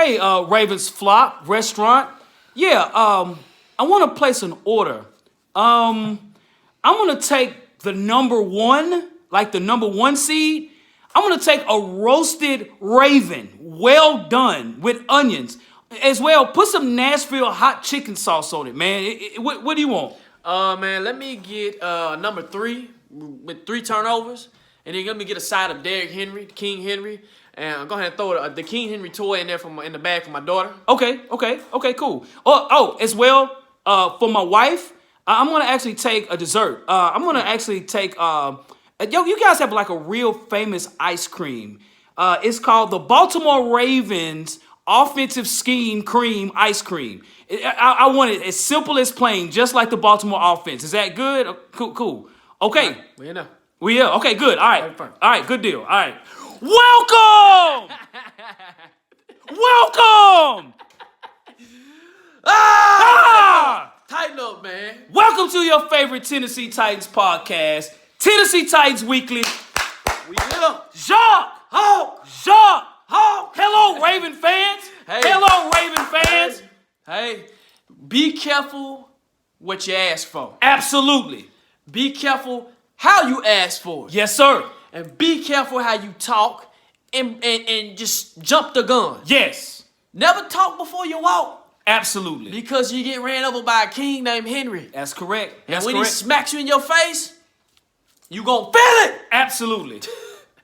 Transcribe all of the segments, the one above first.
Hey, RAVENSFLOCK restaurant. Yeah, I want to place an order. I'm going to take the number one, like the number one seed. I'm going to take a roasted raven, well done, with onions. As well, put some Nashville hot chicken sauce on it, man. What do you want? Man, let me get number 3 with 3 turnovers. And then let me get a side of Derrick Henry, King Henry. And I'm going to throw the King Henry toy in there in the bag for my daughter. Okay, cool. As well, for my wife, I'm going to actually take a dessert. I'm going to actually take, you guys have like a real famous ice cream. It's called the Baltimore Ravens Offensive Scheme Cream Ice Cream. I want it as simple as plain, just like the Baltimore offense. Is that good? Cool. Okay. Right, we in there. We here. Okay, good. All right, good deal. All right. Welcome! Welcome! Tighten up, man. Welcome to your favorite Tennessee Titans podcast, Tennessee Titans Weekly. We here. Jacques! Hello, Raven fans. Hey. Hello, Raven fans. Hey, be careful what you ask for. Absolutely. Be careful how you ask for it. Yes, sir. And be careful how you talk and just jump the gun. Yes. Never talk before you walk. Absolutely. Because you get ran over by a king named Henry. That's correct. And when he smacks you in your face, you gonna feel it. Absolutely.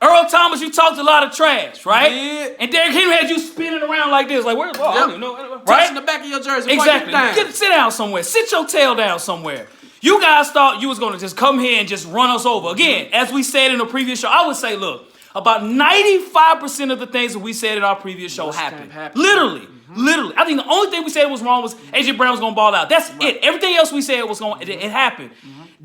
Earl Thomas, you talked a lot of trash, right? Yeah. And Derrick Henry had you spinning around like this, like where's ball? Yep. Right? Touching the back of your jersey. Exactly. Sit down somewhere. Sit your tail down somewhere. You guys thought you was going to just come here and just run us over. Again, as we said in the previous show, I would say, look, about 95% of the things that we said in our previous show happened. Literally. I think the only thing we said was wrong was A.J. Brown was going to ball out. That's it. Everything else we said was going. It happened.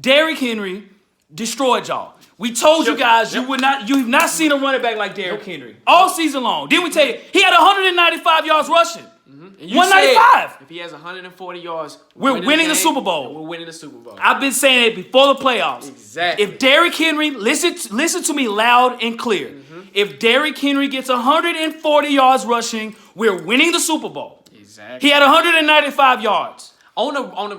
Derrick Henry destroyed y'all. We told you guys you've not seen a running back like Derrick Henry all season long. Didn't we tell you? He had 195 yards rushing. And you 195. Said if he has 140 yards, we're winning the Super Bowl. We're winning the Super Bowl. I've been saying it before the playoffs. Exactly. If Derrick Henry, listen to me loud and clear. If Derrick Henry gets 140 yards rushing, we're winning the Super Bowl. Exactly. He had 195 yards.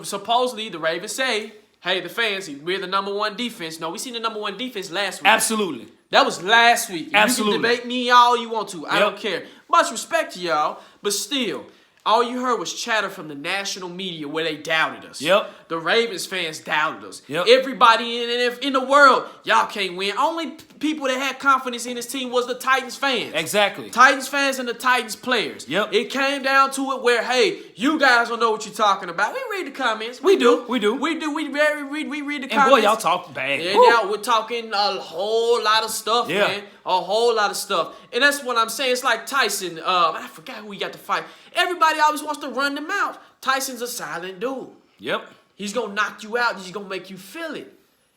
Supposedly the Ravens say, hey, the fans, we're the number one defense. No, we seen the number one defense last week. Absolutely. That was last week. Absolutely. You can debate me all you want to. I don't care. Much respect to y'all, but still, all you heard was chatter from the national media where they doubted us. Yep. The Ravens fans doubted us. Yep. Everybody in the world, y'all can't win. Only people that had confidence in this team was the Titans fans. Exactly. Titans fans and the Titans players. Yep. It came down to it where, hey, you guys don't know what you're talking about. We read the comments. We do. We read the comments. And boy, y'all talk bad. Yeah, now we're talking a whole lot of stuff, man. A whole lot of stuff. And that's what I'm saying. It's like Tyson. I forgot who he got to fight. Everybody always wants to run them out. Tyson's a silent dude. Yep. He's going to knock you out. He's going to make you feel it.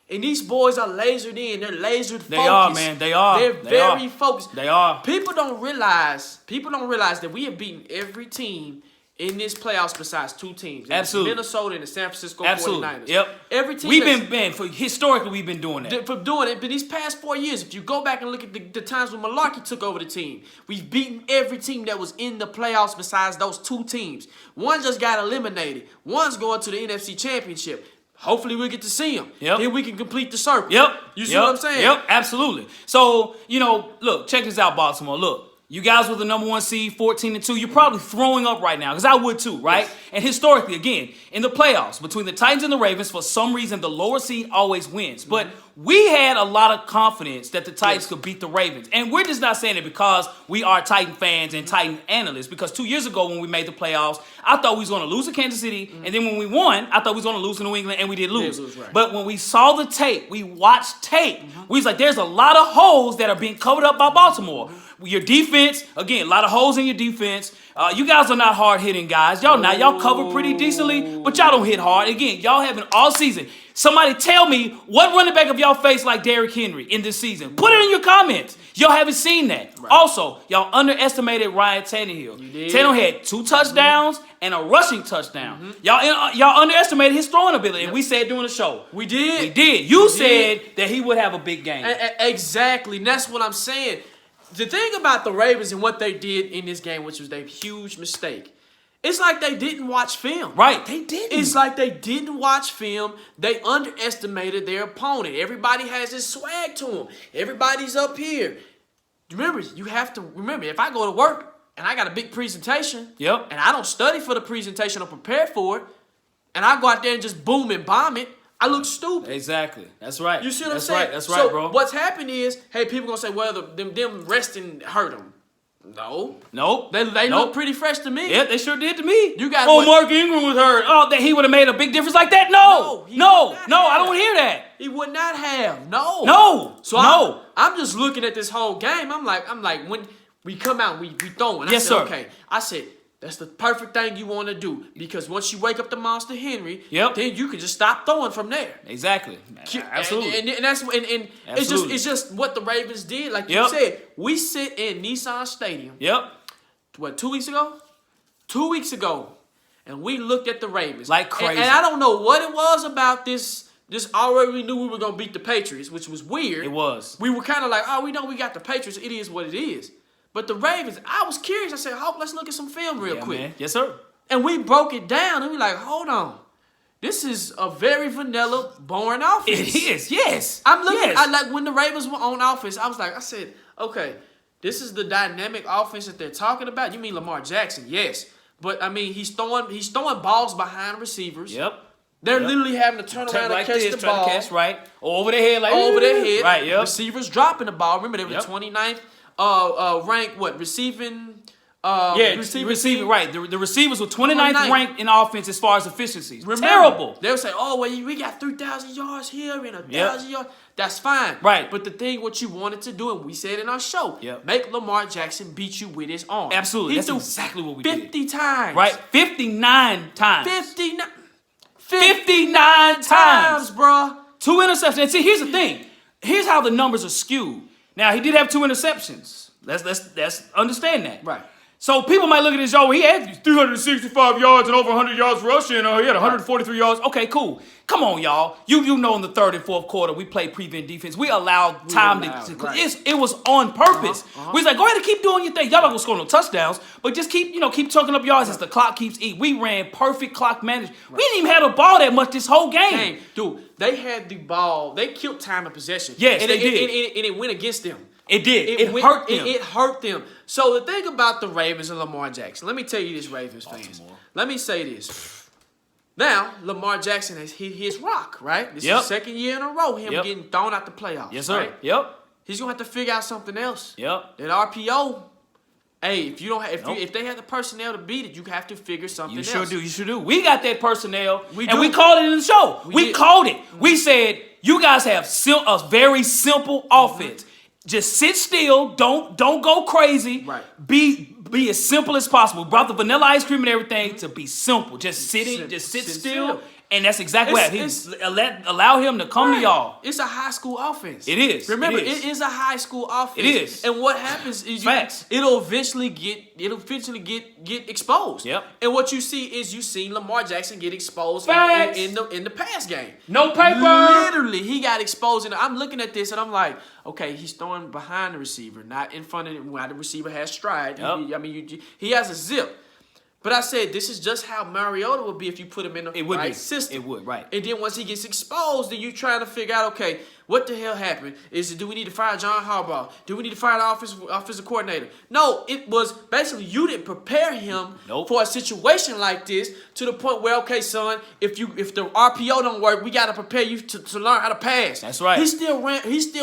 And these boys are lasered in. They're lasered focused. They are, man. They are. They're very focused. They are. People don't realize that we have beaten every team in this playoffs besides 2 teams. Absolutely. Minnesota and the San Francisco Absolutely. 49ers. Yep. Every team historically we've been doing that. For doing it, but these past 4 years, if you go back and look at the times when Malarkey took over the team, we've beaten every team that was in the playoffs besides those 2 teams. One just got eliminated. One's going to the NFC Championship. Hopefully we'll get to see them. Yep. Then we can complete the circle. Yep. You see what I'm saying? Yep, absolutely. So, look, check this out, Baltimore. Look. You guys were the number 1 seed, 14-2. You're probably throwing up right now, because I would too, right? Yes. And historically, again, in the playoffs, between the Titans and the Ravens, for some reason, the lower seed always wins. But we had a lot of confidence that the Titans could beat the Ravens. And we're just not saying it because we are Titan fans and Titan analysts, because 2 years ago when we made the playoffs, I thought we was going to lose to Kansas City, and then when we won, I thought we was going to lose to New England, and we did lose. Right. But when we saw the tape, we watched tape, we was like, there's a lot of holes that are being covered up by Baltimore. Your defense, again, a lot of holes in your defense. You guys are not hard-hitting guys. Y'all cover pretty decently, but y'all don't hit hard. Again, y'all haven't all season. Somebody tell me what running back of y'all face like Derrick Henry in this season. Put it in your comments. Y'all haven't seen that. Right. Also, y'all underestimated Ryan Tannehill. Tannehill had 2 touchdowns and a rushing touchdown. Y'all underestimated his throwing ability, and we said during the show. We did. You said that he would have a big game. Exactly, and that's what I'm saying. the thing about the Ravens and what they did in this game, which was their huge mistake, it's like they didn't watch film. Right, they didn't. It's like they didn't watch film. They underestimated their opponent. Everybody has this swag to them. Everybody's up here. Remember, you have to remember, if I go to work and I got a big presentation, Yep. and I don't study for the presentation or prepare for it, and I go out there and just boom and bomb it, I look stupid. Exactly. That's right. You see what I'm That's saying? right. That's So right, bro. what's happened is, hey, people gonna say, well, them resting hurt them. No. Nope. They Nope. look pretty fresh to me. Yeah, they sure did to me. You got oh, what? Mark Ingram was hurt. Oh, that he would have made a big difference like that? No. he No. would not No, I have. don't want to hear that. He would not have. No. No. So no. I'm just looking at this whole game. I'm like, when we come out, we throwing. I Yes, said, sir. okay. I said, that's the perfect thing you want to do, because once you wake up the Monster Henry, Yep. then you can just stop throwing from there. Exactly. Absolutely. And that's it's just what the Ravens did. Like you Yep. said, we sit in Nissan Stadium. Yep. What, 2 weeks ago? 2 weeks ago, and we looked at the Ravens Like crazy. And I don't know what it was about this. Just already we knew we were gonna beat the Patriots, which was weird. It was. We were kind of like, oh, we know we got the Patriots. It is what it is. But the Ravens, I was curious. I said, Hawk, let's look at some film real quick. Man. Yes, sir. And we broke it down, and we like, hold on. This is a very vanilla, boring offense. It is. Yes. I'm looking. Yes. I like when the Ravens were on offense. I said, okay, this is the dynamic offense that they're talking about. You mean Lamar Jackson? Yes, but I mean he's throwing balls behind receivers. Yep. They're Yep. literally having to turn around Like and catch this, the trying ball to catch right over their head, like over their head. Right. Yep. Receivers dropping the ball. Remember they were Yep. the 29th ranked receiving. Receiving right. The receivers were 29th 29th. ranked in offense as far as efficiencies. Remember, Terrible. They would say, oh, well, we got 3,000 yards here and 1,000 Yep. yards. That's fine. Right. But the thing, what you wanted to do, and we said in our show, Yep. make Lamar Jackson beat you with his arm. Absolutely. He That's threw exactly what we 50 times. Right. 59 times. 59. 59 times. bruh. 2 interceptions. And see, here's the thing. Here's how the numbers are skewed. Now, he did have 2 interceptions. Let's understand that. Right. So people might look at this, he had 365 yards and over 100 yards rushing, he had 143 yards. Okay, cool. Come on, y'all. You know in the third and fourth quarter, we played prevent defense. We allowed time to right. it was on purpose. We was like, go ahead and keep doing your thing. Y'all not gonna score no touchdowns, but just keep chucking up yards as the clock keeps eating. We ran perfect clock management. We didn't even have the ball that much this whole game. Dang, dude, they had the ball. They killed time of possession. Yes, and they did. And it went against them. It did. It went- hurt them. It hurt them. So the thing about the Ravens and Lamar Jackson, let me tell you this, Ravens fans. Baltimore. Let me say this. Now, Lamar Jackson has hit his rock, right? This Yep. is the second year in a row him Yep. getting thrown out the playoffs. Yes, sir. Right? Yep. He's gonna have to figure out something else. Yep. That RPO. Hey, if you don't have, Nope. if they have the personnel to beat it, you have to figure something You else. sure do. You sure do. We got that personnel, We and do. we called it in the show. We We did. called it. We said, you guys have a very simple offense. Just sit still. Don't go crazy. Right. Be as simple as possible. Brought the vanilla ice cream and everything to be simple. Just sit Sit still. still. And that's exactly what It's- happened. Allow him to come to Right. y'all. It's a high school offense. It is. Remember, It is. it is a high school offense. It is. And what happens is Facts. it'll eventually get exposed. Yep. And what you see is you see Lamar Jackson get exposed Facts. in the pass game. No paper. Literally, he got exposed, and I'm looking at this and I'm like, okay, he's throwing behind the receiver, not in front of him. While the receiver has stride. Yep. He has a zip. But I said this is just how Mariota would be if you put him in the right system. It would, right. And then once he gets exposed, then you trying to figure out, okay, what the hell happened? Do we need to fire John Harbaugh? Do we need to fire the offensive coordinator? No, it was basically you didn't prepare him for a situation like this to the point where, okay, son, if the RPO don't work, we got to prepare you to learn how to pass. That's right. He's still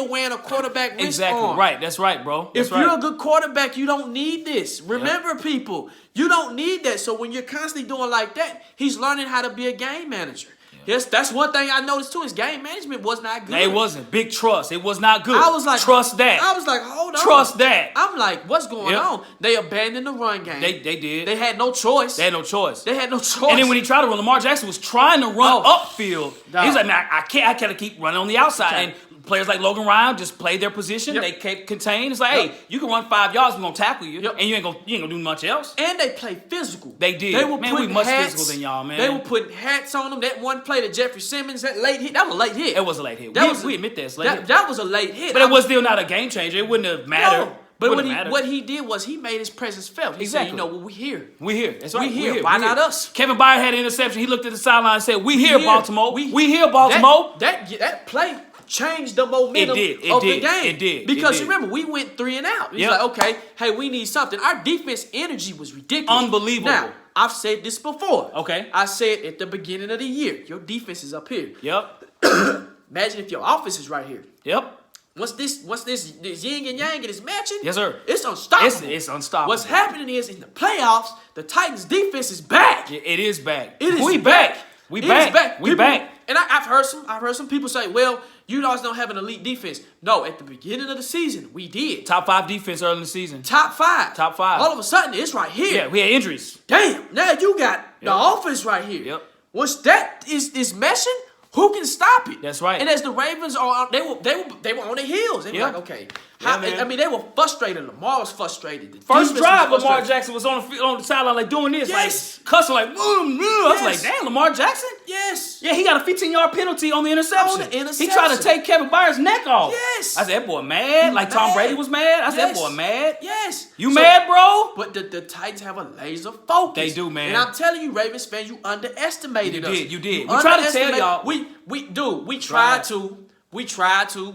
wearing a quarterback wrist Exactly. arm. Right. That's right, bro. That's If you're a good quarterback, you don't need this. Remember, people, you don't need that. So when you're constantly doing like that, he's learning how to be a game manager. Yes, that's one thing I noticed too. His game management was not good. It wasn't. Big trust. It was not good. I was like, trust that. I was like, hold on. Trust that. I'm like, what's going on? They abandoned the run game. They did. They had no choice. They had no choice. They had no choice. And then when he tried to run, Lamar Jackson was trying to run upfield. Dog. He's like, man, I gotta keep running on the outside. Okay. And players like Logan Ryan just played their position. Yep. They kept contained. It's like, hey, you can run 5 yards, we're gonna tackle you. Yep. And you ain't gonna do much else. And they played physical. They did. They were Man, we putting much hats, physical than y'all, man. They were putting hats on them. That one play to Jeffrey Simmons, that late hit, that was a late hit. It was a late hit. We admit that it's late hit. That was a late hit. But it was still not a game changer. It wouldn't have mattered. But what he did was he made his presence felt. He said, you know what, we here. We here. That's right. We here. Why not us? Kevin Byard had an interception. He looked at the sideline and said, we here, Baltimore. We here, Baltimore. That play changed the momentum of the game. It did. Because remember, we went 3 and out. It's like, okay, hey, we need something. Our defense energy was ridiculous. Unbelievable. Now, I've said this before. Okay. I said at the beginning of the year, your defense is up here. Yep. Imagine if your offense is right here. Yep. Once this yin and yang is matching, yes, sir, it's unstoppable. It's unstoppable. What's happening is in the playoffs, the Titans' defense is back. It is back. We back. We back. We back. And I've heard some people say, well, you guys don't have an elite defense. No, at the beginning of the season, we did. Top 5 defense early in the season. Top 5. Top 5. All of a sudden, it's right here. Yeah, we had injuries. Damn, now you got the offense right here. Yep. Once that is meshing, who can stop it? That's right. And as the Ravens are, they were on their heels. They were like, okay. They were frustrated. Lamar was frustrated. The first drive, Lamar Jackson was on the sideline like doing this, like cussing, like, I was like, damn, Lamar Jackson? Yes. Yeah, he got a 15-yard penalty on the interception. He tried to take Kevin Byard's neck off. Yes. I said, that boy mad. Like Tom Brady was mad. I said, that boy mad. Yes. You mad, bro? But the Titans have a laser focus. They do, man. And I'm telling you, Ravens fans, you underestimated us. You did. We tried to tell y'all. We tried to. We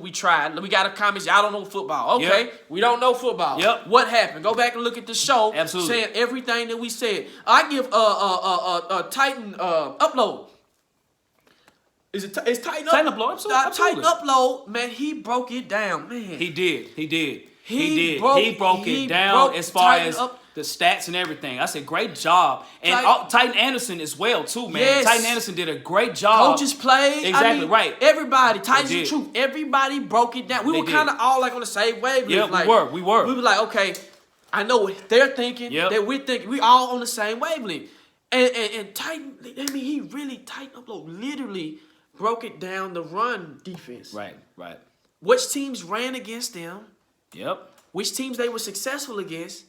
tried. We got a comment. Y'all don't know football. Okay. Yep. We don't know football. Yep. What happened? Go back and look at the show. Absolutely. Saying everything that we said. I give Titan upload. It's Titan Upload? Absolutely. Titan Upload, man, he broke it down, man. He did. He broke it down as far as the stats and everything. I said, great job. And Titan Anderson as well, too, man. Yes. Titan Anderson did a great job. Coaches played. Exactly, right. Everybody, Titans the truth. Everybody broke it down. We were kind of all like on the same wavelength. Yeah, like, we were. We were like, okay, I know what they're thinking, that we're thinking. We all on the same wavelength. And Titan, Titan Upload literally broke it down the run defense. Right. Which teams ran against them. Yep. Which teams they were successful against.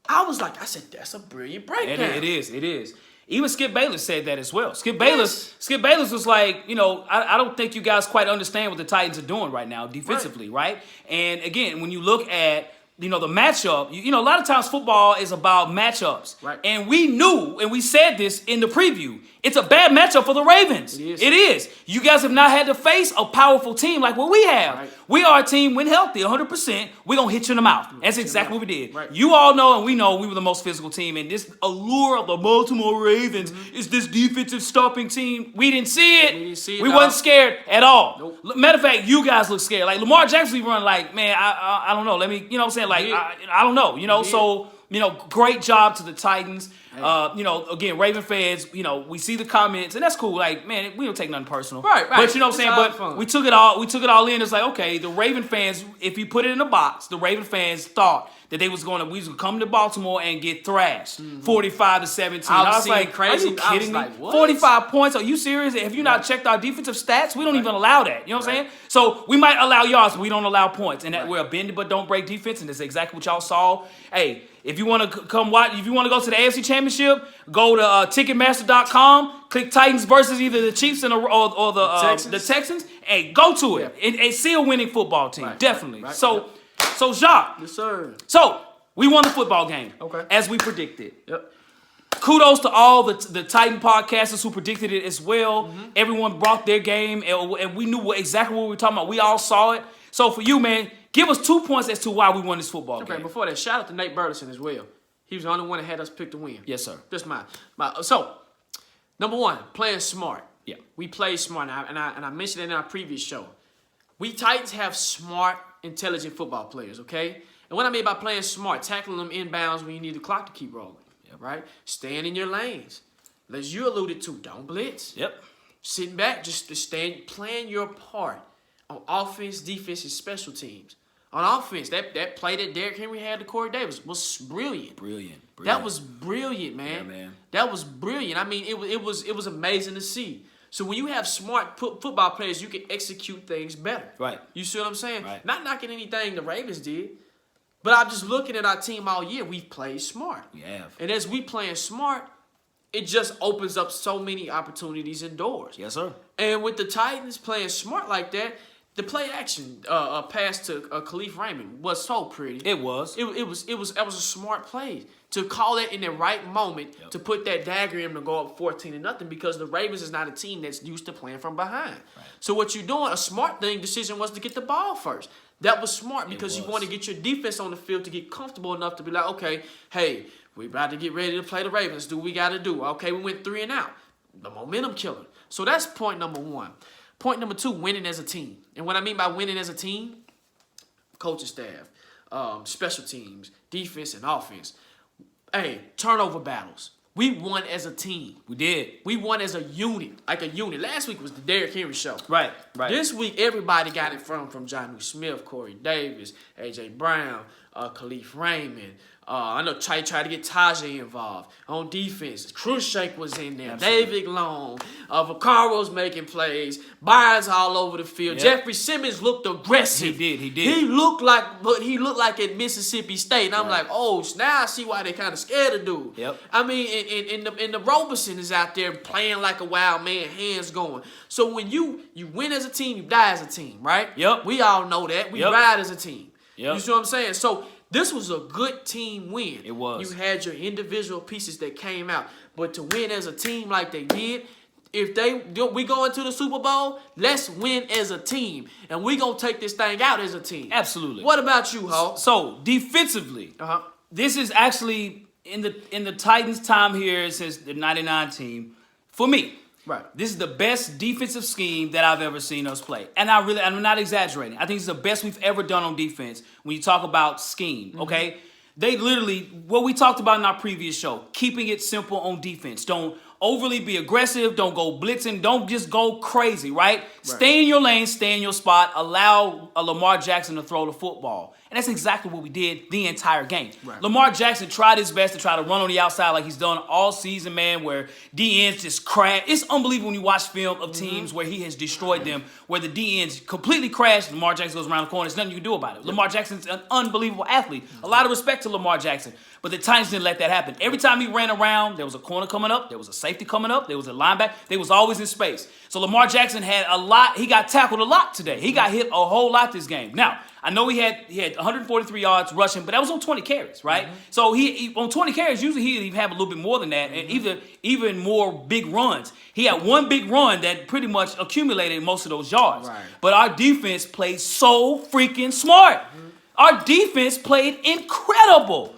I said, that's a brilliant breakdown. It is. Even Skip Bayless said that as well. Skip Bayless was like, I don't think you guys quite understand what the Titans are doing right now defensively, right? And again, when you look at the matchup, a lot of times football is about matchups. Right. And we knew, and we said this in the preview, it's a bad matchup for the Ravens. It is. You guys have not had to face a powerful team like what we have. Right. We are a team, when healthy, 100%, we're going to hit you in the mouth. That's exactly what we did. Right. You all know, and we know, we were the most physical team. And this allure of the Baltimore Ravens is this defensive stopping team. We didn't see it. We wasn't scared at all. Nope. Matter of fact, you guys look scared. Like, Lamar Jackson run like, man, I don't know. Let me, you know what I'm saying? Like, I don't know. So, great job to the Titans. Again, Raven fans, we see the comments, and that's cool. Like, man, we don't take nothing personal. Right. But you know what I'm saying? But we took it all in. It's like, okay, the Raven fans, if you put it in a box, the Raven fans thought that we was gonna come to Baltimore and get thrashed 45-17. I was like, crazy. Are you kidding me? 45 points? Are you serious? Have you not checked our defensive stats? We don't even allow that. You know what I'm saying? So we might allow yards, but we don't allow points. And that we're a bend but don't break defense, and that's exactly what y'all saw. Hey, if you want to come watch, if you want to go to the AFC Championship, go to Ticketmaster.com, click Titans versus either the Chiefs or the Texans, and go to it and see a winning football team. Definitely. Right. So Jacques. Yes, sir. So we won the football game. Okay. As we predicted. Yep. Kudos to all the Titan podcasters who predicted it as well. Everyone brought their game, and we knew exactly what we were talking about. We all saw it. So for you, man, give us 2 points as to why we won this football game. Okay, before that, shout out to Nate Burleson as well. He was the only one that had us pick to win. Yes, sir. Just mine. So, number one, playing smart. Yeah. We play smart, and I mentioned it in our previous show. We Titans have smart, intelligent football players, okay? And what I mean by playing smart, tackling them inbounds when you need the clock to keep rolling, right? Staying in your lanes. As you alluded to, don't blitz. Yep. Sitting back, just stand, playing your part on offense, defense, and special teams. On offense, that play that Derrick Henry had to Corey Davis was brilliant. Brilliant. That was brilliant, man. Yeah, man. That was brilliant. I mean, it was amazing to see. So when you have smart football players, you can execute things better. Right. You see what I'm saying? Right. Not knocking anything the Ravens did, but I'm just looking at our team all year. We've played smart. We have. And as we playing smart, it just opens up so many opportunities and doors. Yes, sir. And with the Titans playing smart like that, The play action pass to Khalif Raymond was so pretty. It was. That was a smart play to call it in the right moment to put that dagger in to go up 14-0 because the Ravens is not a team that's used to playing from behind. Right. So what you're doing, a smart decision was to get the ball first. That was smart because you want to get your defense on the field to get comfortable enough to be like, okay, hey, we about to get ready to play the Ravens. Do what we got to do? Okay, we went 3 and out. The momentum killer. So that's point number 1. Point number 2, winning as a team. And what I mean by winning as a team, coaching staff, special teams, defense and offense. Hey, turnover battles. We won as a team. We did. We won as a unit, like a unit. Last week was the Derrick Henry show. Right. This week, everybody got it from Jonnu Smith, Corey Davis, A.J. Brown, Khalif Raymond. I know tried to get Tajay involved. On defense, Cruikshank was in there. Absolutely. David Long. Vaccaro's making plays. Byers all over the field. Yep. Jeffrey Simmons looked aggressive. He did. He looked like at Mississippi State. And I'm like, oh, now I see why they kind of scared of dude. Yep. I mean, and the Roberson is out there playing like a wild man, hands going. So when you win as a team, you die as a team, right? Yep. We all know that. We ride as a team. Yep. You see what I'm saying? So this was a good team win. It was. You had your individual pieces that came out. But to win as a team like they did, if we go into the Super Bowl, let's win as a team. And we going to take this thing out as a team. Absolutely. What about you, Ho? So, defensively, this is actually in the Titans' time here since the 99 team, for me. Right. This is the best defensive scheme that I've ever seen us play. And I'm not exaggerating. I think it's the best we've ever done on defense when you talk about scheme, okay? They literally, what we talked about in our previous show, keeping it simple on defense. Don't overly be aggressive. Don't go blitzing. Don't just go crazy, right? Stay in your lane. Stay in your spot. Allow Lamar Jackson to throw the football. And that's exactly what we did the entire game. Right. Lamar Jackson tried his best to try to run on the outside like he's done all season, man, where DNs just crash. It's unbelievable when you watch film of teams where he has destroyed them, where the DNs completely crash. Lamar Jackson goes around the corner. There's nothing you can do about it. Lamar Jackson's an unbelievable athlete. A lot of respect to Lamar Jackson. But the Titans didn't let that happen. Every time he ran around, there was a corner coming up. There was a safety coming up. There was a linebacker. They was always in space. So Lamar Jackson had a lot. He got tackled a lot today. He got hit a whole lot this game. Now, I know he had 143 yards rushing, but that was on 20 carries, right? So he on 20 carries, usually he'd have a little bit more than that, and even more big runs. He had one big run that pretty much accumulated most of those yards. Right. But our defense played so freaking smart. Our defense played incredible.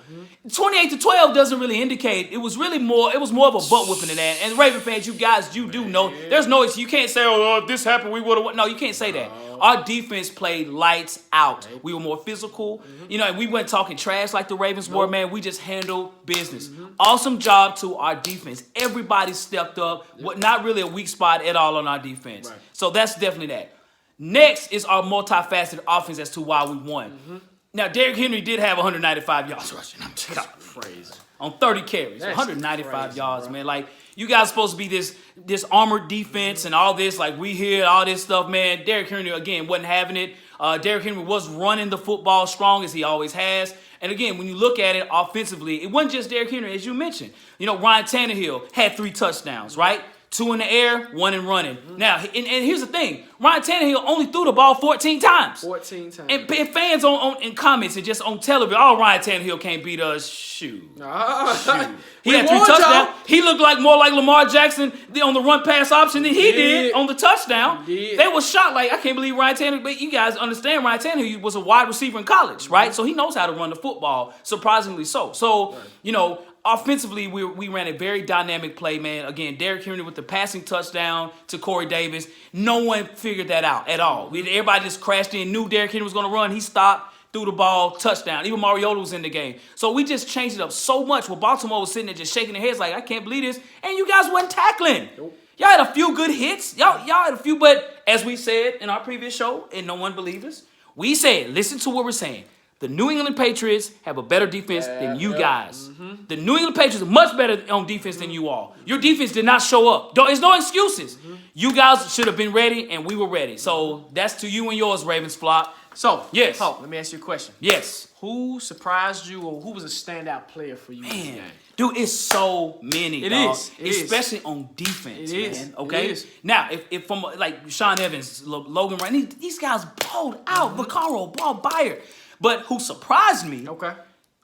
28-12 doesn't really indicate. It was more of a butt whipping than that. And Raven fans, you guys, you do know. There's no, you can't say, oh, this happened, we would have won. No, you can't say that. Our defense played lights out. We were more physical. You know, and we weren't talking trash like the Ravens were, man. We just handled business. Awesome job to our defense. Everybody stepped up. Not really a weak spot at all on our defense. So that's definitely that. Next is our multifaceted offense as to why we won. Now, Derrick Henry did have 195 yards rushing. I'm just crazy. On 30 carries. That's 195 crazy, yards, bro. Man. Like, you guys are supposed to be this armored defense and all this. Like, we hear all this stuff, man. Derrick Henry, again, wasn't having it. Derrick Henry was running the football strong as he always has. And again, when you look at it offensively, it wasn't just Derrick Henry, as you mentioned. You know, Ryan Tannehill had 3 touchdowns, right? 2 in the air, 1 in running. Now, and here's the thing. Ryan Tannehill only threw the ball 14 times. 14 times. And fans in comments and just on television, oh, Ryan Tannehill can't beat us. Shoot. He had 3 touchdowns. He looked more like Lamar Jackson on the run-pass option than he did on the touchdown. They were shocked like, I can't believe Ryan Tannehill. But you guys understand Ryan Tannehill was a wide receiver in college, right? So he knows how to run the football, surprisingly so. So, you know, offensively, we ran a very dynamic play, man. Again, Derrick Henry with the passing touchdown to Corey Davis. No one figured that out at all. Everybody just crashed in, knew Derrick Henry was going to run. He stopped, threw the ball, touchdown. Even Mariota was in the game. So we just changed it up so much. Well, Baltimore was sitting there just shaking their heads like, I can't believe this. And you guys wasn't tackling. Nope. Y'all had a few good hits. Y'all had a few, but as we said in our previous show, and no one believed us, we said, listen to what we're saying. The New England Patriots have a better defense than you guys. The New England Patriots are much better on defense than you all. Your defense did not show up. There's no excuses. You guys should have been ready, and we were ready. So that's to you and yours, Ravens flock. So, yes. Hope, let me ask you a question. Yes. Who surprised you, or who was a standout player for you in this game? Dude, it's so many, It dog. is. Especially on defense, It is. man. Okay? It is. Now, if from like Sean Evans, Logan Ryan, these guys balled out. Vaccaro, ball Byard. But who surprised me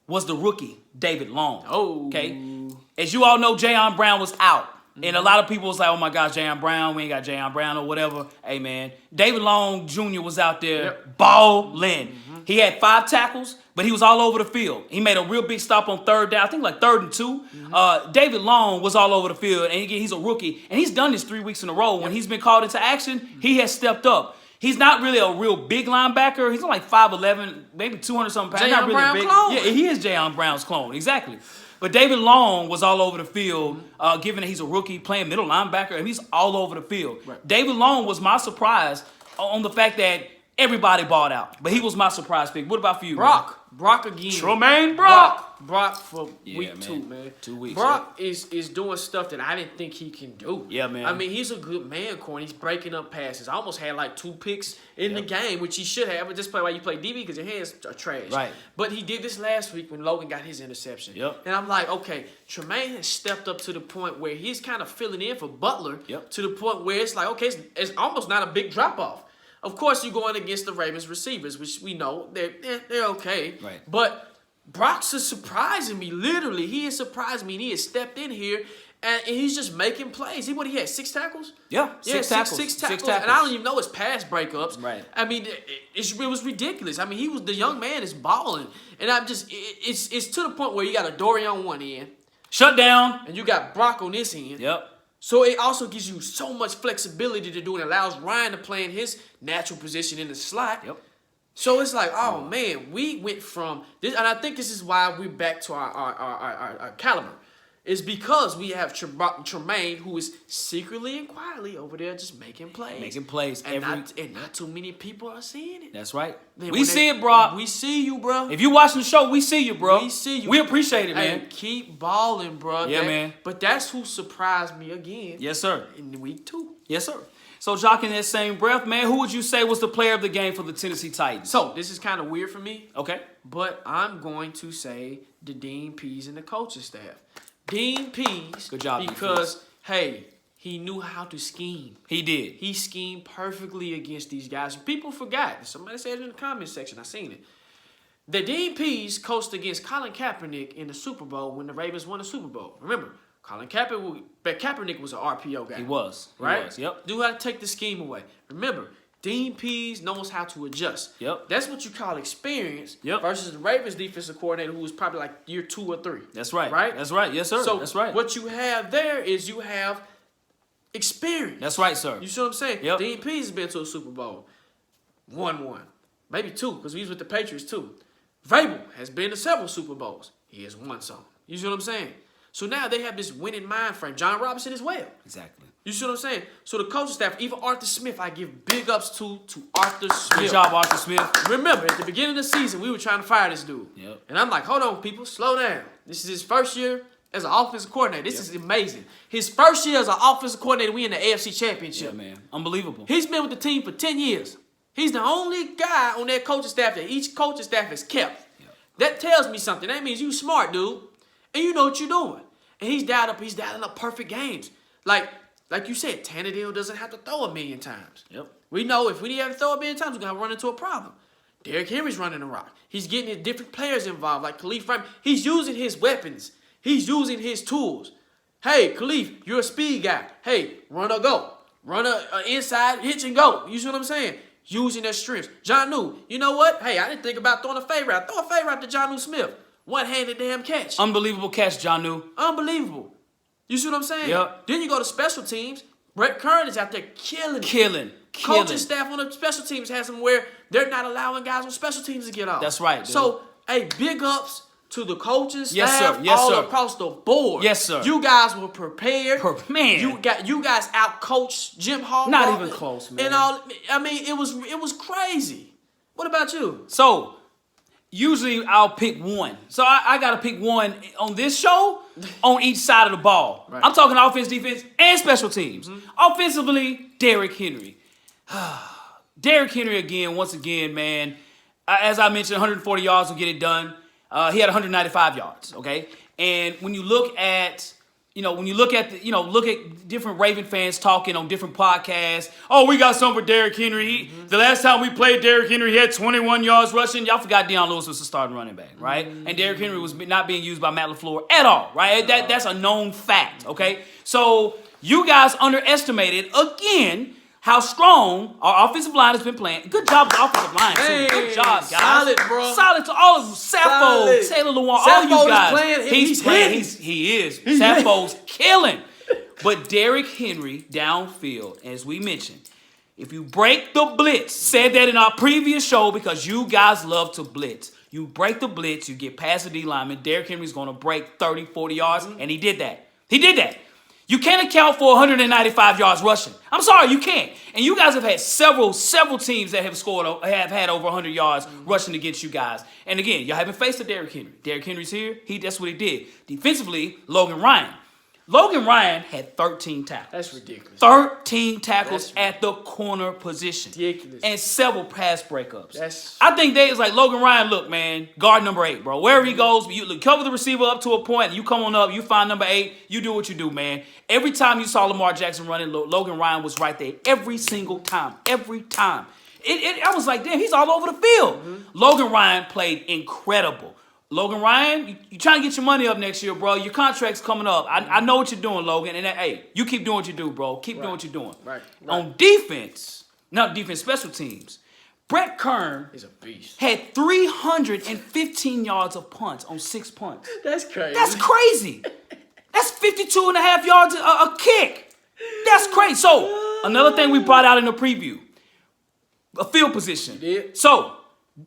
was the rookie, David Long. Oh. Okay? As you all know, Jayon Brown was out. And a lot of people was like, oh my gosh, Jayon Brown, we ain't got Jayon Brown or whatever. Hey, man, David Long Jr. was out there balling. He had 5 tackles, but he was all over the field. He made a real big stop on 3rd down, I think like 3rd and 2. David Long was all over the field, and he's a rookie. And he's done this 3 weeks in a row. When he's been called into action, he has stepped up. He's not really a real big linebacker. He's like 5'11", maybe 200-something pounds. Not really Brown big. clone. Yeah, he is Jayon Brown's clone, exactly. But David Long was all over the field, given that he's a rookie playing middle linebacker, and he's all over the field. Right. David Long was my surprise on the fact that everybody balled out. But he was my surprise pick. What about for you, Brock. man? Brock again. Tremaine Brock. Brock for week man. 2, man. 2 weeks. Brock is doing stuff that I didn't think he can do. Yeah, man. I mean, he's a good man corner. He's breaking up passes. I almost had like 2 picks in the game, which he should have. But just play while you play DB because your hands are trash. Right. But he did this last week when Logan got his interception. Yep. And I'm like, okay, Tremaine has stepped up to the point where he's kind of filling in for Butler to the point where it's like, okay, it's almost not a big drop-off. Of course, you're going against the Ravens receivers, which we know they're okay. Right. But Brock's is surprising me. Literally, he has surprised me. And he has stepped in here, and he's just making plays. He had 6 tackles? Yeah, six tackles. Six tackles. And I don't even know his pass breakups. Right. I mean, it was ridiculous. I mean, the young man is balling, and I'm just it's to the point where you got a Dory on one end, shut down, and you got Brock on this end. Yep. So it also gives you so much flexibility to do, and allows Ryan to play in his natural position in the slot. Yep. So it's like, oh man, we went from this, and I think this is why we're back to our caliber. Is because we have Tremaine, who is secretly and quietly over there just making plays. Making plays. And not too many people are seeing it. That's right. Man, We see it, bro. We see you, bro. If you watching the show, we see you, bro. We see you. We appreciate it, man. Hey, keep balling, bro. Yeah, man. But that's who surprised me again. Yes, sir. In week 2. Yes, sir. So, Jock, in that same breath, man, who would you say was the player of the game for the Tennessee Titans? So, this is kind of weird for me. Okay. But I'm going to say the Dean Pease and the coaching staff. Dean Pease. Good job, because, hey, he knew how to scheme. He did. He schemed perfectly against these guys. People forgot. Somebody said it in the comment section. I seen it. The Dean Pease coached against Colin Kaepernick in the Super Bowl when the Ravens won the Super Bowl. Remember, Kaepernick was an RPO guy. He was. Right? Yep. Knew how to take the scheme away. Remember, Dean Pease knows how to adjust. Yep. That's what you call experience. Yep. Versus the Ravens defensive coordinator who was probably like year 2 or 3. That's right. Right? That's right. Yes, sir. So that's right. what you have there is you have experience. That's right, sir. You see what I'm saying? Yep. Dean Pease has been to a Super Bowl. Won one. Maybe 2, because he was with the Patriots too. Vrabel has been to several Super Bowls. He has won some. You see what I'm saying? So now they have this winning mind frame. John Robinson as well. Exactly. You see what I'm saying? So the coaching staff, even Arthur Smith, I give big ups to Arthur Smith. Good job, Arthur Smith. Remember, at the beginning of the season, we were trying to fire this dude. Yep. And I'm like, hold on, people, slow down. This is his first year as an offensive coordinator. This is amazing. His first year as an offensive coordinator, we in the AFC Championship. Yeah, man. Unbelievable. He's been with the team for 10 years. He's the only guy on that coaching staff that each coaching staff has kept. Yep. That tells me something. That means you smart, dude. And you know what you're doing. And he's dialing up perfect games. Like you said, Tannehill doesn't have to throw a million times. Yep. We know if we have to throw a million times, we're going to run into a problem. Derrick Henry's running the rock. He's getting his different players involved, like Khalif Raymond. He's using his weapons. He's using his tools. Hey, Khalif, you're a speed guy. Hey, run or go. Run a inside, hitch and go. You see what I'm saying? Using their strengths. Jonnu, you know what? Hey, I didn't think about throwing a fade route. Throw a fade route to Jonnu Smith. One-handed damn catch. Unbelievable catch, Jonnu. Unbelievable. You see what I'm saying? Yep. Then you go to special teams. Brett Kern is out there killing. Coaching staff on the special teams has them where they're not allowing guys on special teams to get off. That's right, dude. So, hey, big ups to the coaching staff Yes, sir. Yes, all sir. across the board. Yes, sir. You guys were prepared. Man. You guys out-coached Jim Harbaugh. Not even close, man. And all, I mean, it was crazy. What about you? So, usually I'll pick one. So I got to pick one on this show on each side of the ball. Right. I'm talking offense, defense, and special teams. Offensively, Derrick Henry. Derrick Henry again, once again, man. as I mentioned, 140 yards will get it done. He had 195 yards, okay? And when you look at, look at different Raven fans talking on different podcasts. Oh, we got something for Derrick Henry. The last time we played Derrick Henry, he had 21 yards rushing. Y'all forgot Deion Lewis was the starting running back, right? And Derrick Henry was not being used by Matt LaFleur at all, right? That's a known fact, okay? So you guys underestimated, again, how strong our offensive line has been playing. Good job with the offensive line, too. Good job, guys. Solid, bro. Solid to all of them. Sappho, Taylor Lewan, all you guys. Playing. He's playing. He is. Sappho's killing. But Derrick Henry downfield, as we mentioned, if you break the blitz, said that in our previous show because you guys love to blitz. You break the blitz, you get past the D lineman. Derrick Henry's going to break 30, 40 yards, and he did that. He did that. You can't account for 195 yards rushing. I'm sorry, you can't. And you guys have had several teams that have had over 100 yards rushing against you guys. And again, y'all haven't faced a Derrick Henry. Derrick Henry's here. That's what he did. Defensively, Logan Ryan. Logan Ryan had 13 tackles. That's ridiculous. 13 tackles at the corner position. Ridiculous. And several pass breakups. That's... I think they was like, Logan Ryan, look, man, guard number 8, bro. Wherever he goes, you cover the receiver up to a point, you come on up, you find number 8, you do what you do, man. Every time you saw Lamar Jackson running, Logan Ryan was right there. Every single time. Every time. I was like, damn, he's all over the field. Logan Ryan played incredible. Logan Ryan, you trying to get your money up next year, bro. Your contract's coming up. I know what you're doing, Logan. And hey, you keep doing what you do, bro. Keep doing what you're doing. Right. On defense, special teams, Brett Kern is a beast. Had 315 yards of punts on 6 punts. That's crazy. That's crazy. That's 52 and a half yards a kick. That's crazy. So, another thing we brought out in the preview, a field position. Yeah. So,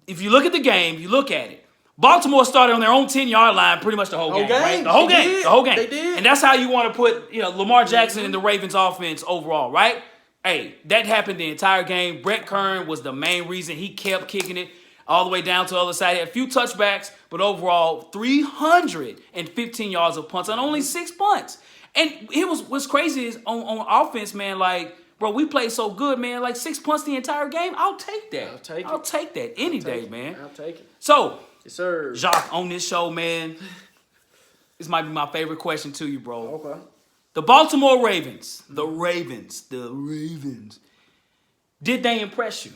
if you look at the game, you look at it. Baltimore started on their own 10-yard line pretty much the whole game. Right? The whole game. They did. And that's how you want to put, Lamar Jackson in the Ravens offense overall, right? Hey, that happened the entire game. Brett Kern was the main reason. He kept kicking it all the way down to the other side. He had a few touchbacks, but overall 315 yards of punts on only 6 punts. And what's crazy is on offense, man, like, bro, we played so good, man. Like 6 punts the entire game. I'll take that. I'll take that any day, man. I'll take it. So, yes, sir. Jacques, on this show, man, this might be my favorite question to you, bro. Okay. The Baltimore Ravens, the Ravens, did they impress you?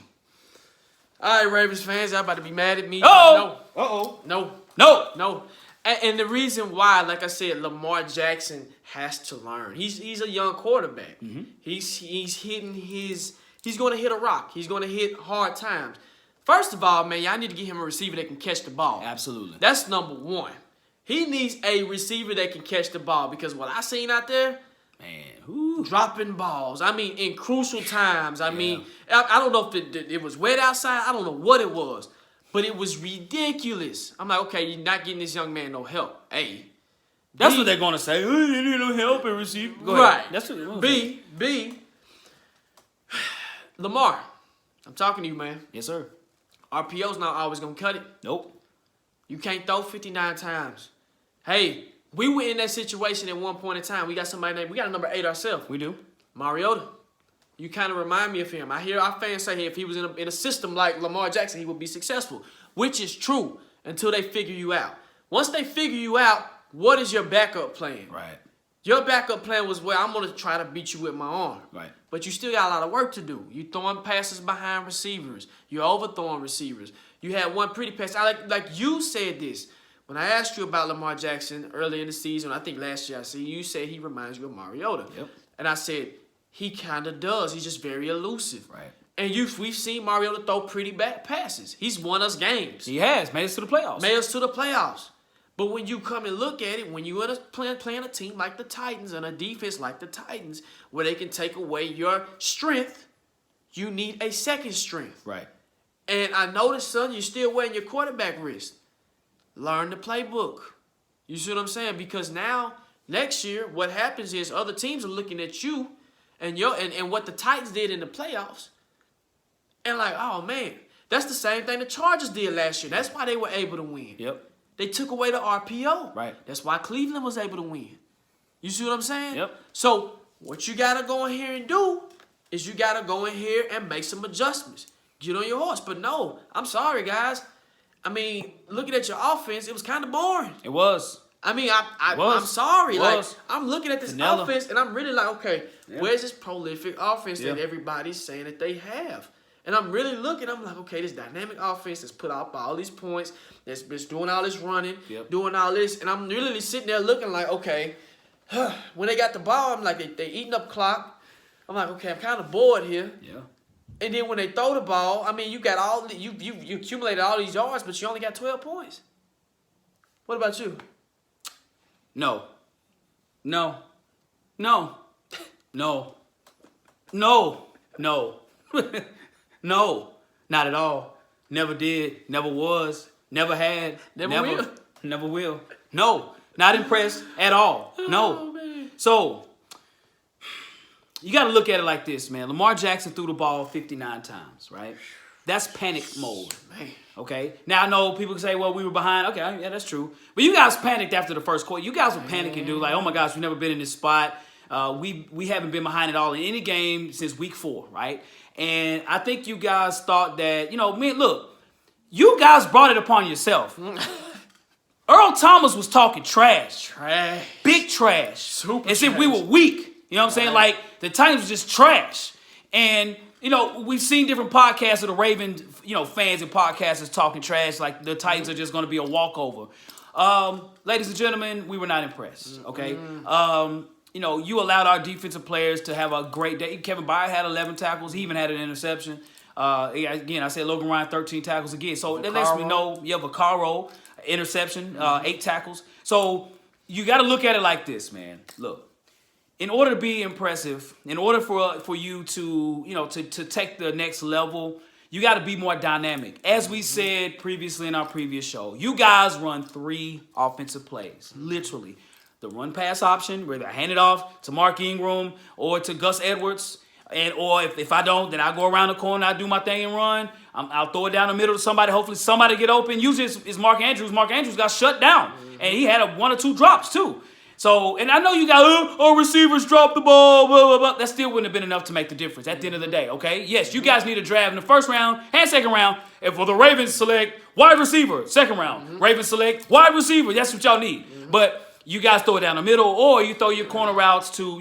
All right, Ravens fans, y'all about to be mad at me. Oh! No. Uh-oh. No. No. And the reason why, like I said, Lamar Jackson has to learn. He's a young quarterback. Mm-hmm. He's going to hit a rock. He's going to hit hard times. First of all, man, y'all need to get him a receiver that can catch the ball. Absolutely. That's number one. He needs a receiver that can catch the ball because what I seen out there, man, dropping balls. I mean, in crucial times. I mean, I don't know if it was wet outside. I don't know what it was, but it was ridiculous. I'm like, okay, you're not getting this young man no help. A. That's what they're going to say. Oh, they need no help and receive. Go right. ahead. That's what they're going to say. B. Lamar, I'm talking to you, man. Yes, sir. RPO's not always going to cut it. Nope. You can't throw 59 times. Hey, we were in that situation at one point in time. We got a number 8 ourselves. We do. Mariota. You kind of remind me of him. I hear our fans say, hey, if he was in a system like Lamar Jackson, he would be successful, which is true until they figure you out. Once they figure you out, what is your backup plan? Right. Your backup plan was, well, I'm going to try to beat you with my arm. Right. But you still got a lot of work to do. You throwing passes behind receivers. You're overthrowing receivers. You had one pretty pass. Like you said this. When I asked you about Lamar Jackson early in the season, I think last year, you said he reminds you of Mariota. Yep. And I said, he kind of does. He's just very elusive. Right. And we've seen Mariota throw pretty bad passes. He's won us games. He has. Made us to the playoffs. But when you come and look at it, when you're playing a team like the Titans and a defense like the Titans, where they can take away your strength, you need a second strength. Right. And I noticed, son, you're still wearing your quarterback wrist. Learn the playbook. You see what I'm saying? Because now, next year, what happens is other teams are looking at you and what the Titans did in the playoffs. And like, oh, man, that's the same thing the Chargers did last year. That's why they were able to win. Yep. They took away the RPO. Right. That's why Cleveland was able to win. You see what I'm saying? Yep. So what you got to go in here and do is you got to go in here and make some adjustments. get on your horse. But no, I'm sorry, guys. I mean, looking at your offense, it was kind of boring. It was. I mean, I'm sorry. Like, I'm looking at this Vanilla. offense, and I'm really like, okay, where's this prolific offense that everybody's saying that they have? And I'm really looking, I'm like, okay, this dynamic offense that's put up all these points, that's been doing all this running, doing all this, and I'm really sitting there looking like, okay, when they got the ball, I'm like, they eating up clock. I'm like, okay, I'm kind of bored here. Yeah. And then when they throw the ball, I mean, you got all you accumulated all these yards, but you only got 12 points. What about you? No. No. No. No. No. No. No. Not at all. Never did. Never was. Never had. Never will. Never will. No. Not impressed at all. No. Man. So, you got to look at it like this, man. Lamar Jackson threw the ball 59 times, right? That's panic mode. Man. Okay. Now I know people can say, "Well, we were behind." Okay, yeah, that's true. But you guys panicked after the first quarter. You guys were panicking, dude. Like, oh my gosh, we've never been in this spot. We haven't been behind at all in any game since week 4, right? And I think you guys thought that, man, look, you guys brought it upon yourself. Earl Thomas was talking trash, big trash, Super as if trash. we were weak. You know what I'm saying? Right. Like the Titans were just trash, and. We've seen different podcasts of the Ravens, fans and podcasters talking trash like the Titans are just going to be a walkover. Ladies and gentlemen, we were not impressed, okay? You allowed our defensive players to have a great day. Kevin Byard had 11 tackles. He even had an interception. Again, I said Logan Ryan, 13 tackles again. So that lets me know, Vaccaro, interception, 8 tackles. So you got to look at it like this, man. Look. In order to be impressive, in order for you to, to take the next level, you got to be more dynamic. As we said previously in our previous show, you guys run 3 offensive plays, literally. The run-pass option, where they hand it off to Mark Ingram or to Gus Edwards, or if I don't, then I go around the corner, I do my thing and run. I'll throw it down the middle to somebody. Hopefully somebody get open. Usually it's Mark Andrews. Mark Andrews got shut down, and he had 1 or 2 drops too. So, and I know you got, receivers dropped the ball, blah, blah, blah. That still wouldn't have been enough to make the difference at the end of the day, okay? Yes, you guys need a draft in the first round and second round. And for the Ravens, select wide receiver, second round. Ravens select wide receiver. That's what y'all need. But you guys throw it down the middle, or you throw your corner routes to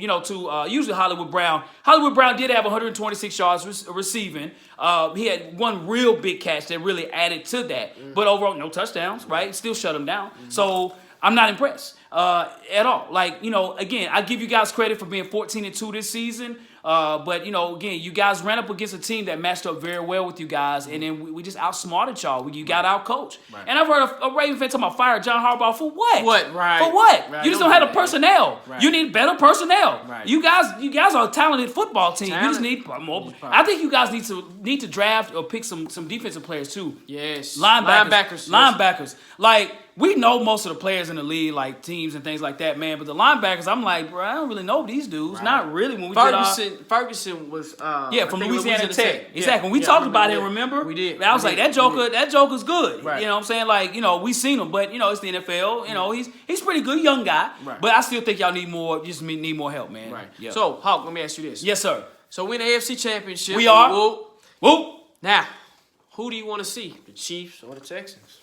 usually Hollywood Brown. Hollywood Brown did have 126 yards receiving. He had 1 real big catch that really added to that. But overall, no touchdowns, right? Still shut him down. So I'm not impressed at all. Like, again, I give you guys credit for being 14-2 this season. But, again, you guys ran up against a team that matched up very well with you guys, and then we just outsmarted y'all. You got out-coached. Right. And I've heard a Raven fan talking about fire John Harbaugh for what? What? Right. For what? Right. You just don't have the personnel. Right. You need better personnel. Right. You guys are a talented football team. You just need more. I think you guys need to draft or pick some defensive players too. Yes. Linebackers. Like, we know most of the players in the league, like teams and things like that, man. But the linebackers, I'm like, bro, I don't really know these dudes. Right. Not really. When we Ferguson was from Louisiana Tech. Exactly. When we talked about him, remember? We did. I was like, that Joker's good. Right. You know what I'm saying? Like, we seen him, but it's the NFL. He's pretty good, young guy. Right. But I still think y'all need more help, man. Right. Yep. So, Hawk, let me ask you this. Yes, sir. So we in the AFC Championship. We are. Whoop. Now, who do you want to see? The Chiefs or the Texans?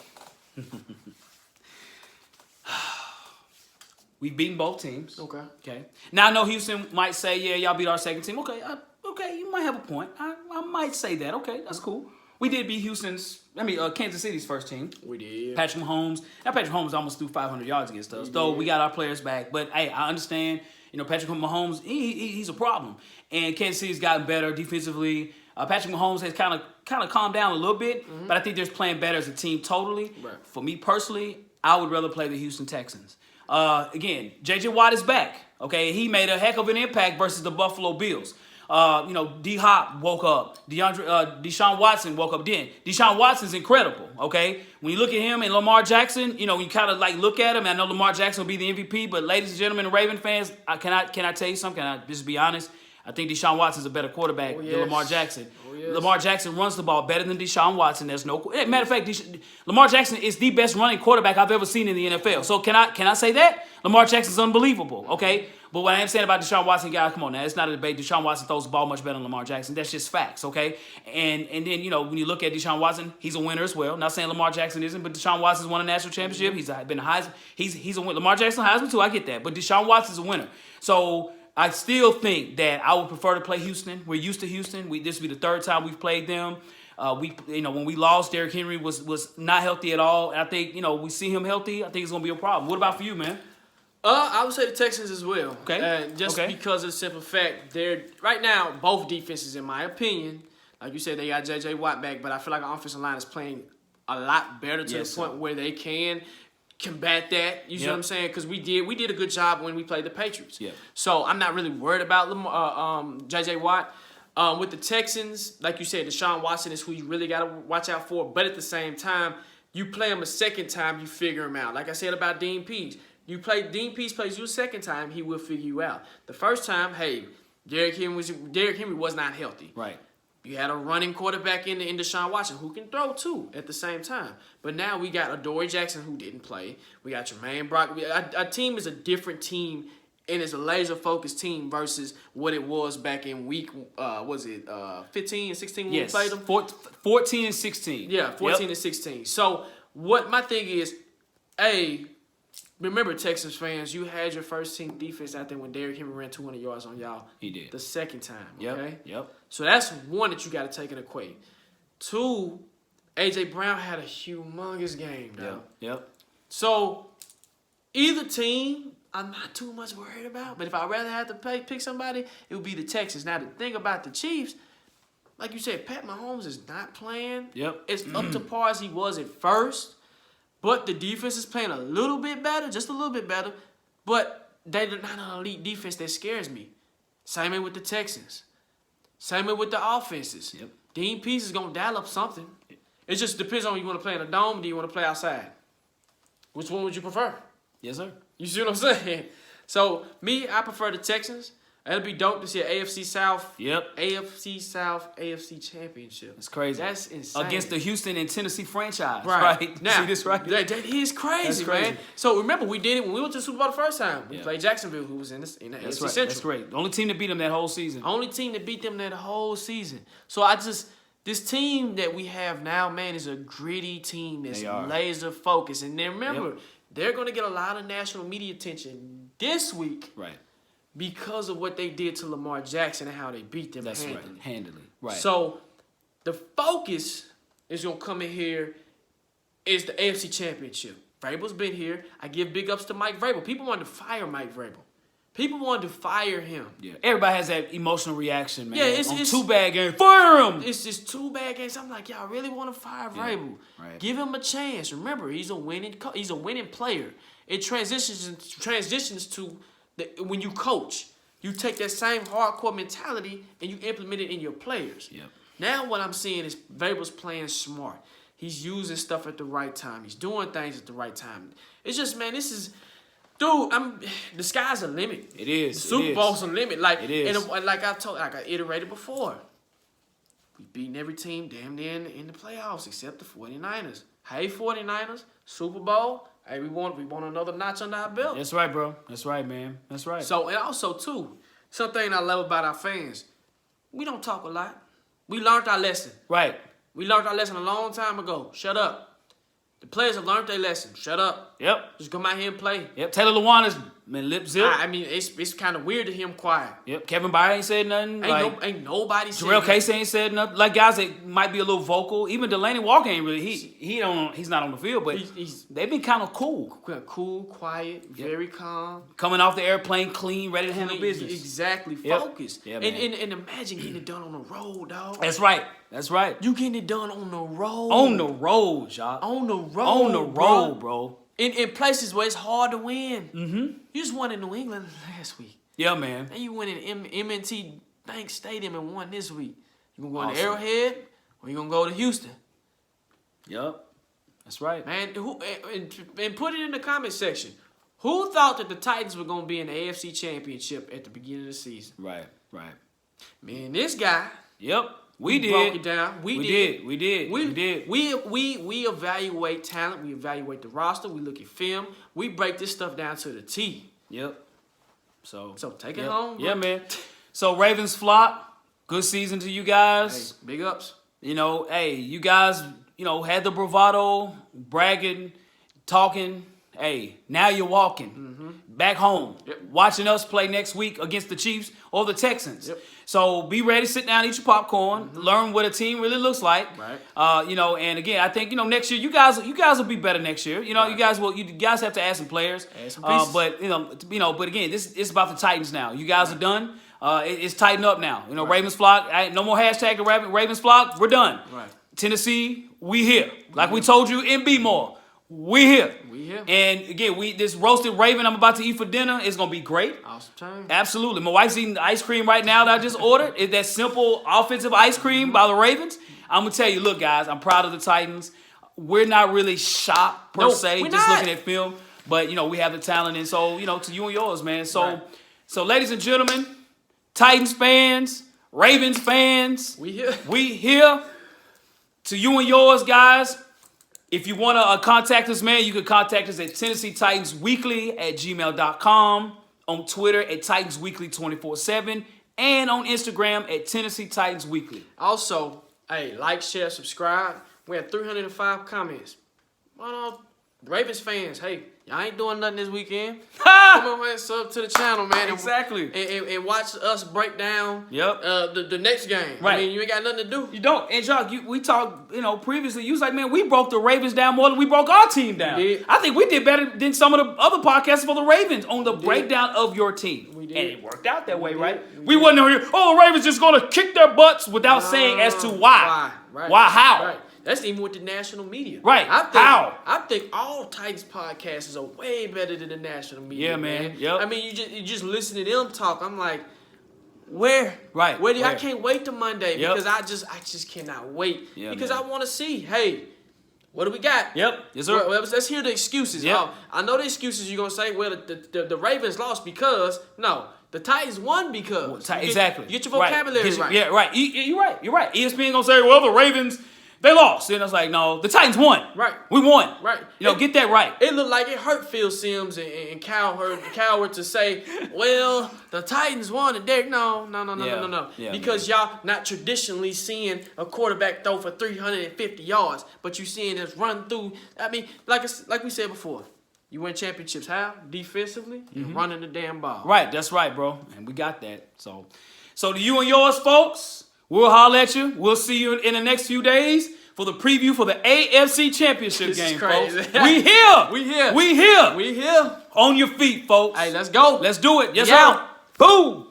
We've beaten both teams. Okay. Now I know Houston might say, "Yeah, y'all beat our second team." Okay, you might have a point. I might say that. Okay, that's cool. We did beat Kansas City's first team. We did. Patrick Mahomes. Now Patrick Mahomes almost threw 500 yards against us. Though we got our players back, but hey, I understand. Patrick Mahomes, he's a problem, and Kansas City's gotten better defensively. Patrick Mahomes has kind of calmed down a little bit, but I think they're playing better as a team totally. Right. For me personally, I would rather play the Houston Texans. Again, J.J. Watt is back. Okay, he made a heck of an impact versus the Buffalo Bills. D-Hop woke up. Deshaun Watson woke up then. Deshaun Watson's incredible, okay? When you look at him and Lamar Jackson, you kind of like look at him. I know Lamar Jackson will be the MVP, but ladies and gentlemen, Raven fans, can I tell you something? Can I just be honest? I think Deshaun Watson's a better quarterback than Lamar Jackson. Yes. Lamar Jackson runs the ball better than Deshaun Watson. There's no matter of fact, Lamar Jackson is the best running quarterback I've ever seen in the NFL. So can I say that? Lamar Jackson's unbelievable, okay? But what I am saying about Deshaun Watson, guys, come on now, it's not a debate. Deshaun Watson throws the ball much better than Lamar Jackson. That's just facts, okay? And then, you know, when you look at Deshaun Watson, he's a winner as well. Not saying Lamar Jackson isn't, but Deshaun Watson's won a national championship. He's been a Heisman. He's a winner. Lamar Jackson, Heisman too, I get that. But Deshaun Watson's a winner. So I still think that I would prefer to play Houston. We're used to Houston. This will be the third time we've played them. When we lost, Derrick Henry was not healthy at all. And I think, you know, we see him healthy. I think it's going to be a problem. What about for you, man? I would say the Texans as well. Okay. Because of the simple fact, they're right now both defenses, in my opinion, like you said, they got J.J. Watt back, but I feel like our offensive line is playing a lot better to the point where they can combat that. You see what I'm saying? Because we did a good job when we played the Patriots. Yeah. So I'm not really worried about J.J. Watt. With the Texans, like you said, Deshaun Watson is who you really got to watch out for. But at the same time, you play him a second time, you figure him out. Like I said about Dean Pease. Dean Pease plays you a second time, he will figure you out. The first time, hey, Derrick Henry was not healthy. Right. You had a running quarterback in Deshaun Watson who can throw too at the same time. But now we got Adoree Jackson who didn't play. We got Jermaine Brock. Our team is a different team, and it's a laser-focused team versus what it was back in week, 15 and 16 when we played them? 14 and 16. Yeah, 14 and 16. So what my thing is, remember, Texans fans, you had your first-team defense out there when Derrick Henry ran 200 yards on y'all. He did. The second time, okay? Yep. So that's one that you got to take in equation. Two, A.J. Brown had a humongous game, though. Yep. So either team, I'm not too much worried about. But if I'd rather have to pick somebody, it would be the Texans. Now, the thing about the Chiefs, like you said, Pat Mahomes is not playing. Yep. It's up to par as he was at first. But the defense is playing a little bit better, just a little bit better. But they're not an elite defense that scares me. Same way with the Texans. Same way with the offenses. Yep. Dean Pease is going to dial up something. It just depends on you want to play in a dome or do you want to play outside. Which one would you prefer? Yes, sir. You see what I'm saying? So, I prefer the Texans. It'll be dope to see an AFC South. Yep. AFC South, AFC Championship. That's crazy. That's insane. Against the Houston and Tennessee franchise. Right. Now, see this right? That is crazy, man. So remember, we did it when we went to the Super Bowl the first time. We played Jacksonville, who was in the AFC Central. That's great. The only team that beat them that whole season. Only team that beat them that whole season. So this team that we have now, man, is a gritty team that's laser focused. And then remember, they're going to get a lot of national media attention this week. Right. Because of what they did to Lamar Jackson and how they beat them handily. Right. So the focus is going to come in here is the AFC Championship. Vrabel's been here. I give big ups to Mike Vrabel. People wanted to fire Mike Vrabel. People wanted to fire him. Yeah. Everybody has that emotional reaction, man. Yeah, it's two bad games. Fire him! It's just 2 bad games. I'm like, y'all really want to fire Vrabel? Right. Give him a chance. Remember, he's a winning player. It transitions to when you coach, you take that same hardcore mentality and you implement it in your players. Yep. Now what I'm seeing is Vrabel's playing smart. He's using stuff at the right time. He's doing things at the right time. It's just, man, this is, dude. The sky's a limit. It is. The Super Bowl's a limit. Like it is. And like I iterated before, we've beaten every team damn near in the playoffs except the 49ers. Hey, 49ers, Super Bowl. Hey, we want another notch under our belt. That's right, bro. That's right, man. That's right. So, and also, too, something I love about our fans, we don't talk a lot. We learned our lesson. Right. We learned our lesson a long time ago. Shut up. The players have learned their lesson. Shut up. Yep. Just come out here and play. Yep. Taylor Lewan has been lip zip. I mean, it's kind of weird to hear him quiet. Yep. Kevin Byard ain't said nothing. Ain't nobody said nothing. Jarrell Casey ain't said nothing. Like guys that might be a little vocal. Even Delaney Walker ain't really. He's not on the field, but they've been kind of cool. Cool, quiet, very calm. Coming off the airplane, clean, ready to handle business. Exactly. Focused. Yep. And imagine getting it done on the road, dog. That's right. That's right. You getting it done on the road. On the road, y'all. On the road, bro. In places where it's hard to win. Mm-hmm. You just won in New England last week. Yeah, man. And you went in M&T Bank Stadium and won this week. You going to go to Arrowhead or you going to go to Houston? Yep. That's right. Man, and put it in the comment section. Who thought that the Titans were going to be in the AFC Championship at the beginning of the season? Right. Man, this guy. Yep. We did. Broke it down. We did. We evaluate talent. We evaluate the roster. We look at film. We break this stuff down to the T. Yep. So take it home. Yeah, man. So Ravens flock. Good season to you guys. Hey, big ups. You know, hey, you guys, you know, had the bravado, bragging, talking. Hey, now you're walking back home, watching us play next week against the Chiefs or the Texans. So be ready, sit down, eat your popcorn, learn what a team really looks like. Right. You know, and again, I think, you know, next year you guys will be better next year. You know, you guys have to add some players. Add some pieces. But again, it's about the Titans now. You guys are done. It's tightened up now. You know, Ravens flock. No more hashtag the Ravens flock. We're done. Right. Tennessee, we here. Like we told you in B-More. We here. And again, this roasted Raven I'm about to eat for dinner is gonna be great. Awesome time. Absolutely. My wife's eating the ice cream right now that I just ordered. It's that simple offensive ice cream by the Ravens. I'm gonna tell you, look, guys, I'm proud of the Titans. We're not really shocked per se, just looking at film, but you know, we have the talent, and so, you know, to you and yours, man. So ladies and gentlemen, Titans fans, Ravens fans, we here. We here. To you and yours, guys. If you want to contact us, man, you can contact us at TennesseeTitansWeekly@gmail.com, on Twitter at TitansWeekly247, and on Instagram at Tennessee Titans Weekly. Also, hey, like, share, subscribe. We had 305 comments. Ravens fans, hey, y'all ain't doing nothing this weekend. Come on, man, sub to the channel, man. Exactly. And watch us break down the next game. Right. I mean, you ain't got nothing to do. You don't. And Jacques, we talked, you know, previously. You was like, man, we broke the Ravens down more than we broke our team down. We did. I think we did better than some of the other podcasts for the Ravens on the breakdown of your team. We did. And it worked out that way, right? We wasn't here, the Ravens just going to kick their butts without saying as to why. Right. Why, how? Right. That's even with the national media. Right. I think all Titans podcasts are way better than the national media. Yeah, man. Yep. I mean, you just listen to them talk. I'm like, where? Right. Where do I can't wait to Monday because Yep. I just cannot wait because man. I want to see. Hey, what do we got? Yep. Yes, sir. Well, let's hear the excuses. Yep. I know the excuses you're gonna say. Well, the Ravens lost because the Titans won because exactly. You get your vocabulary right. Yeah, right. You're right. You're right. ESPN gonna say, well, the Ravens, they lost. And I was like, no, the Titans won. Right. We won. Right. You know, get that right. It looked like it hurt Phil Simms and Coward to say, well, the Titans won and Derek. No. Yeah, because y'all not traditionally seeing a quarterback throw for 350 yards, but you seeing us run through. I mean, like we said before, you win championships how? Defensively and running the damn ball. Right. That's right, bro. And we got that. So to you and yours, folks, we'll holler at you. We'll see you in the next few days for the preview for the AFC Championship game, folks. We here. We here. We here. We here. On your feet, folks. Hey, let's go. Let's do it. Yes, Yeah. sir. Boom.